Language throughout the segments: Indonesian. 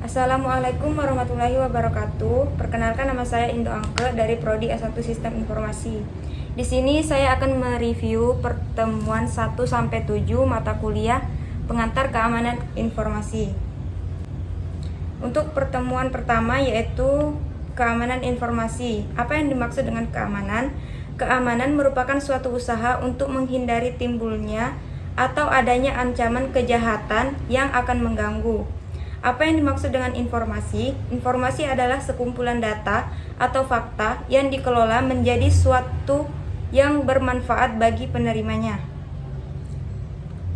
Assalamualaikum warahmatullahi wabarakatuh. Perkenalkan, nama saya Indo Angke dari Prodi S1 Sistem Informasi. Di sini saya akan mereview pertemuan 1 sampai 7 mata kuliah pengantar keamanan informasi. Untuk pertemuan pertama yaitu keamanan informasi. Apa yang dimaksud dengan keamanan? Keamanan merupakan suatu usaha untuk menghindari timbulnya atau adanya ancaman kejahatan yang akan mengganggu. Apa yang dimaksud dengan informasi? Informasi adalah sekumpulan data atau fakta yang dikelola menjadi suatu yang bermanfaat bagi penerimanya.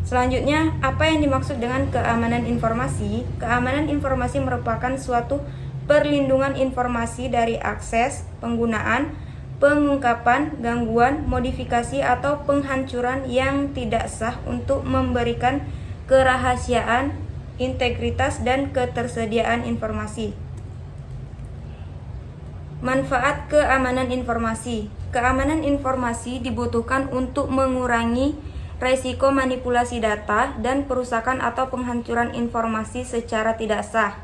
Selanjutnya, apa yang dimaksud dengan keamanan informasi? Keamanan informasi merupakan suatu perlindungan informasi dari akses, penggunaan, pengungkapan, gangguan, modifikasi, atau penghancuran yang tidak sah untuk memberikan kerahasiaan, integritas, dan ketersediaan informasi. Manfaat keamanan informasi. Keamanan informasi dibutuhkan untuk mengurangi risiko manipulasi data dan perusakan atau penghancuran informasi secara tidak sah.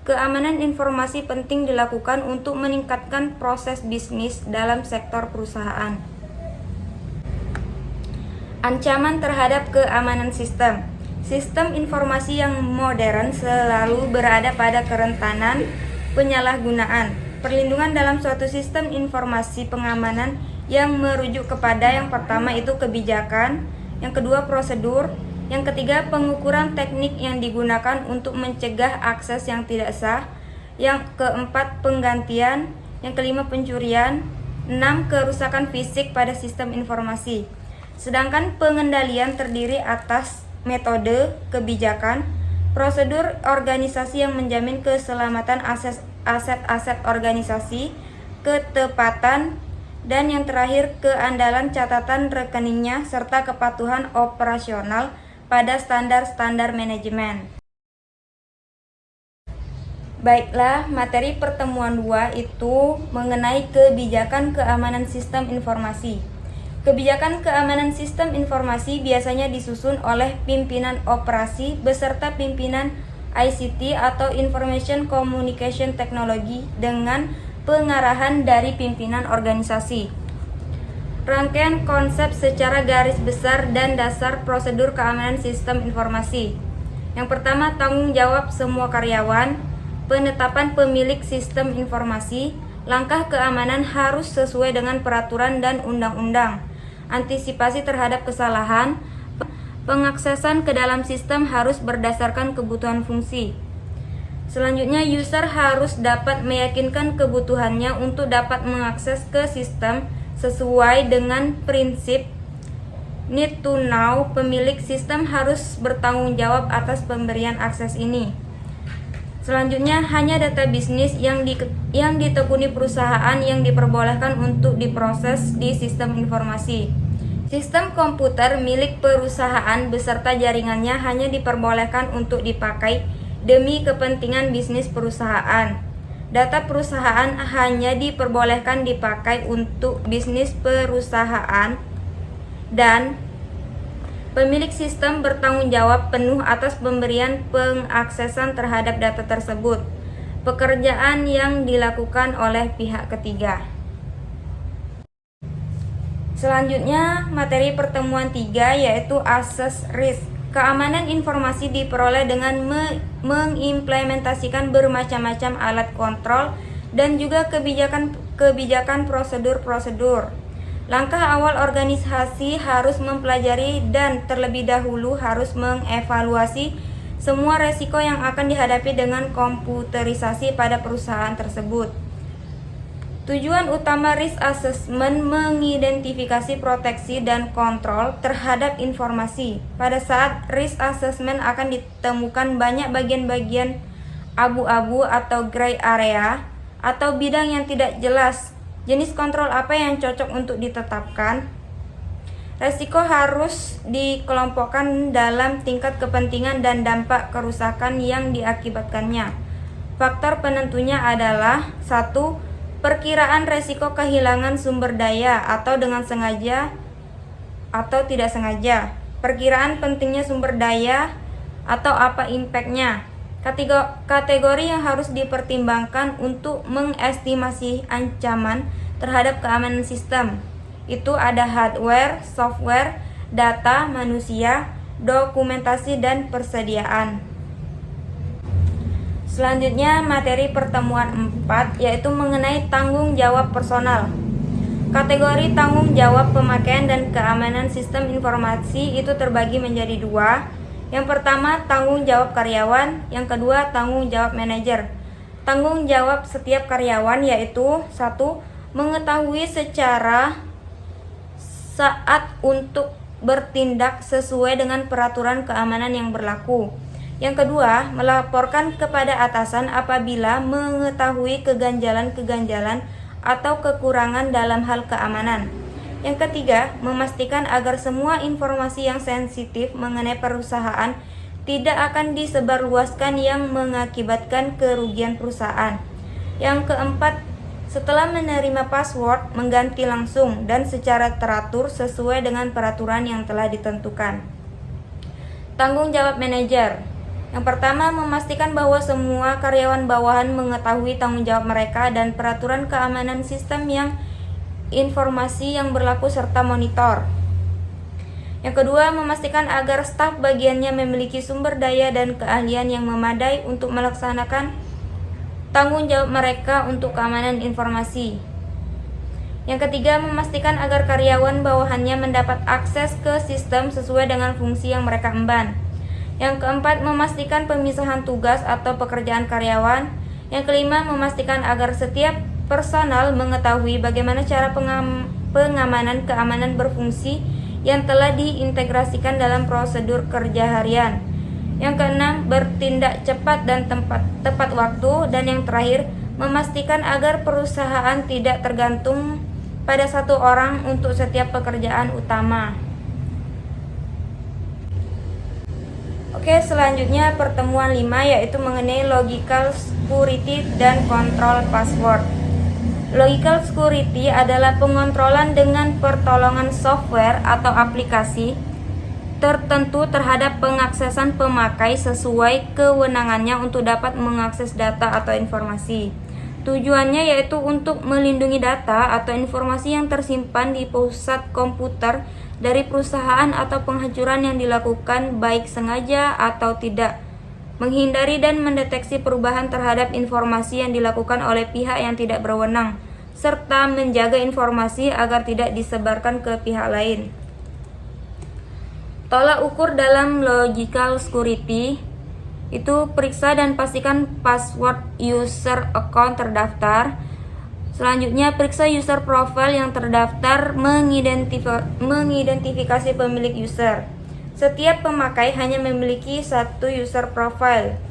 Keamanan informasi penting dilakukan untuk meningkatkan proses bisnis dalam sektor perusahaan. Ancaman terhadap keamanan sistem. Sistem informasi yang modern selalu berada pada kerentanan penyalahgunaan. Perlindungan dalam suatu sistem informasi pengamanan yang merujuk kepada yang pertama itu kebijakan, yang kedua prosedur, yang ketiga pengukuran teknik yang digunakan untuk mencegah akses yang tidak sah, yang keempat penggantian, yang kelima pencurian, 6 kerusakan fisik pada sistem informasi. Sedangkan pengendalian terdiri atas metode, kebijakan, prosedur organisasi yang menjamin keselamatan aset-aset organisasi, ketepatan, dan yang terakhir keandalan catatan rekeningnya serta kepatuhan operasional pada standar-standar manajemen. Baiklah, materi pertemuan 2 itu mengenai kebijakan keamanan sistem informasi. Kebijakan keamanan sistem informasi biasanya disusun oleh pimpinan operasi beserta pimpinan ICT atau Information Communication Technology dengan pengarahan dari pimpinan organisasi. Rangkaian konsep secara garis besar dan dasar prosedur keamanan sistem informasi. Yang pertama, tanggung jawab semua karyawan, penetapan pemilik sistem informasi, langkah keamanan harus sesuai dengan peraturan dan undang-undang. Antisipasi terhadap kesalahan, pengaksesan ke dalam sistem harus berdasarkan kebutuhan fungsi. Selanjutnya, user harus dapat meyakinkan kebutuhannya untuk dapat mengakses ke sistem sesuai dengan prinsip need to know. Pemilik sistem harus bertanggung jawab atas pemberian akses ini. Selanjutnya, hanya data bisnis yang ditekuni perusahaan yang diperbolehkan untuk diproses di sistem informasi. Sistem komputer milik perusahaan beserta jaringannya hanya diperbolehkan untuk dipakai demi kepentingan bisnis perusahaan. Data perusahaan hanya diperbolehkan dipakai untuk bisnis perusahaan, dan pemilik sistem bertanggung jawab penuh atas pemberian pengaksesan terhadap data tersebut. Pekerjaan yang dilakukan oleh pihak ketiga. Selanjutnya, materi pertemuan 3 yaitu assess risk. Keamanan informasi diperoleh dengan mengimplementasikan bermacam-macam alat kontrol dan juga kebijakan prosedur-prosedur. Langkah awal organisasi harus mempelajari dan terlebih dahulu harus mengevaluasi semua resiko yang akan dihadapi dengan komputerisasi pada perusahaan tersebut. Tujuan utama risk assessment mengidentifikasi proteksi dan kontrol terhadap informasi. Pada saat risk assessment akan ditemukan banyak bagian-bagian abu-abu atau gray area atau bidang yang tidak jelas. Jenis kontrol apa yang cocok untuk ditetapkan? Resiko harus dikelompokkan dalam tingkat kepentingan dan dampak kerusakan yang diakibatkannya. Faktor penentunya adalah 1. Perkiraan resiko kehilangan sumber daya atau dengan sengaja atau tidak sengaja. Perkiraan pentingnya sumber daya atau apa impact-nya. Kategori yang harus dipertimbangkan untuk mengestimasi ancaman terhadap keamanan sistem itu ada hardware, software, data, manusia, dokumentasi, dan persediaan. Selanjutnya materi pertemuan 4 yaitu mengenai tanggung jawab personal. Kategori tanggung jawab pemakaian dan keamanan sistem informasi itu terbagi menjadi dua. Yang pertama tanggung jawab karyawan, yang kedua tanggung jawab manajer. Tanggung jawab setiap karyawan yaitu 1. Mengetahui secara saat untuk bertindak sesuai dengan peraturan keamanan yang berlaku. Yang kedua, melaporkan kepada atasan apabila mengetahui keganjalan-keganjalan atau kekurangan dalam hal keamanan. Yang ketiga, memastikan agar semua informasi yang sensitif mengenai perusahaan tidak akan disebarluaskan yang mengakibatkan kerugian perusahaan. Yang keempat, setelah menerima password, mengganti langsung dan secara teratur sesuai dengan peraturan yang telah ditentukan. Tanggung jawab manajer. Yang pertama, memastikan bahwa semua karyawan bawahan mengetahui tanggung jawab mereka dan peraturan keamanan sistem yang informasi yang berlaku serta monitor. Yang kedua, memastikan agar staf bagiannya memiliki sumber daya dan keahlian yang memadai untuk melaksanakan tanggung jawab mereka untuk keamanan informasi. Yang ketiga, memastikan agar karyawan bawahannya mendapat akses ke sistem sesuai dengan fungsi yang mereka emban. Yang keempat, memastikan pemisahan tugas atau pekerjaan karyawan. Yang kelima, memastikan agar setiap personal mengetahui bagaimana cara pengamanan keamanan berfungsi yang telah diintegrasikan dalam prosedur kerja harian. Yang keenam, bertindak cepat dan tepat waktu. Dan yang terakhir, memastikan agar perusahaan tidak tergantung pada satu orang untuk setiap pekerjaan utama. Oke, selanjutnya pertemuan 5 yaitu mengenai logical security dan kontrol password. Logical security adalah pengontrolan dengan pertolongan software atau aplikasi tertentu terhadap pengaksesan pemakai sesuai kewenangannya untuk dapat mengakses data atau informasi. Tujuannya yaitu untuk melindungi data atau informasi yang tersimpan di pusat komputer dari perusahaan atau penghancuran yang dilakukan baik sengaja atau tidak, menghindari dan mendeteksi perubahan terhadap informasi yang dilakukan oleh pihak yang tidak berwenang, serta menjaga informasi agar tidak disebarkan ke pihak lain. Tolak ukur dalam logical security itu periksa dan pastikan password user account terdaftar. Selanjutnya, periksa user profile yang terdaftar, mengidentifikasi pemilik user. Setiap pemakai hanya memiliki satu user profile.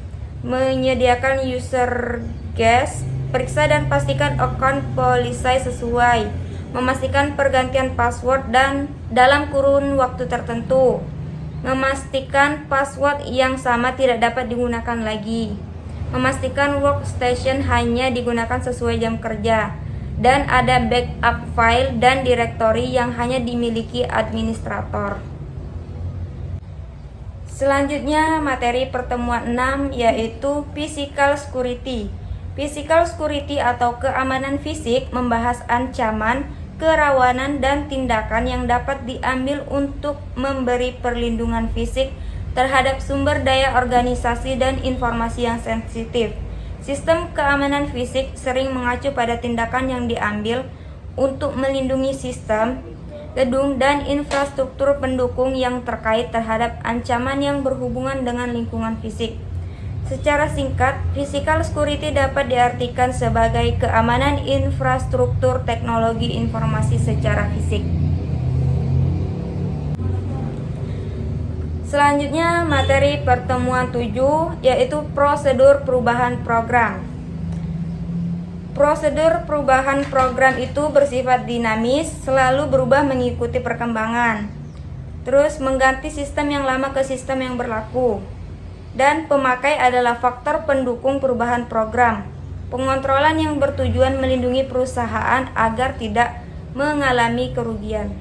Menyediakan user guest, periksa dan pastikan account policy sesuai. Memastikan pergantian password dan dalam kurun waktu tertentu. Memastikan password yang sama tidak dapat digunakan lagi. Memastikan workstation hanya digunakan sesuai jam kerja. Dan ada backup file dan direktori yang hanya dimiliki administrator. Selanjutnya materi pertemuan 6 yaitu physical security. Physical security atau keamanan fisik membahas ancaman, kerawanan, dan tindakan yang dapat diambil untuk memberi perlindungan fisik terhadap sumber daya organisasi dan informasi yang sensitif. Sistem keamanan fisik sering mengacu pada tindakan yang diambil untuk melindungi sistem, gedung, dan infrastruktur pendukung yang terkait terhadap ancaman yang berhubungan dengan lingkungan fisik. Secara singkat, physical security dapat diartikan sebagai keamanan infrastruktur teknologi informasi secara fisik. Selanjutnya materi pertemuan 7 yaitu prosedur perubahan program. Prosedur perubahan program itu bersifat dinamis, selalu berubah mengikuti perkembangan. Terus mengganti sistem yang lama ke sistem yang berlaku. Dan pemakai adalah faktor pendukung perubahan program. Pengontrolan yang bertujuan melindungi perusahaan agar tidak mengalami kerugian.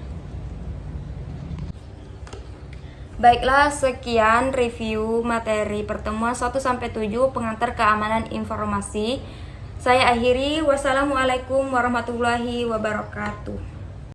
Baiklah, sekian review materi pertemuan 1-7 pengantar keamanan informasi. Saya akhiri. Wassalamualaikum warahmatullahi wabarakatuh.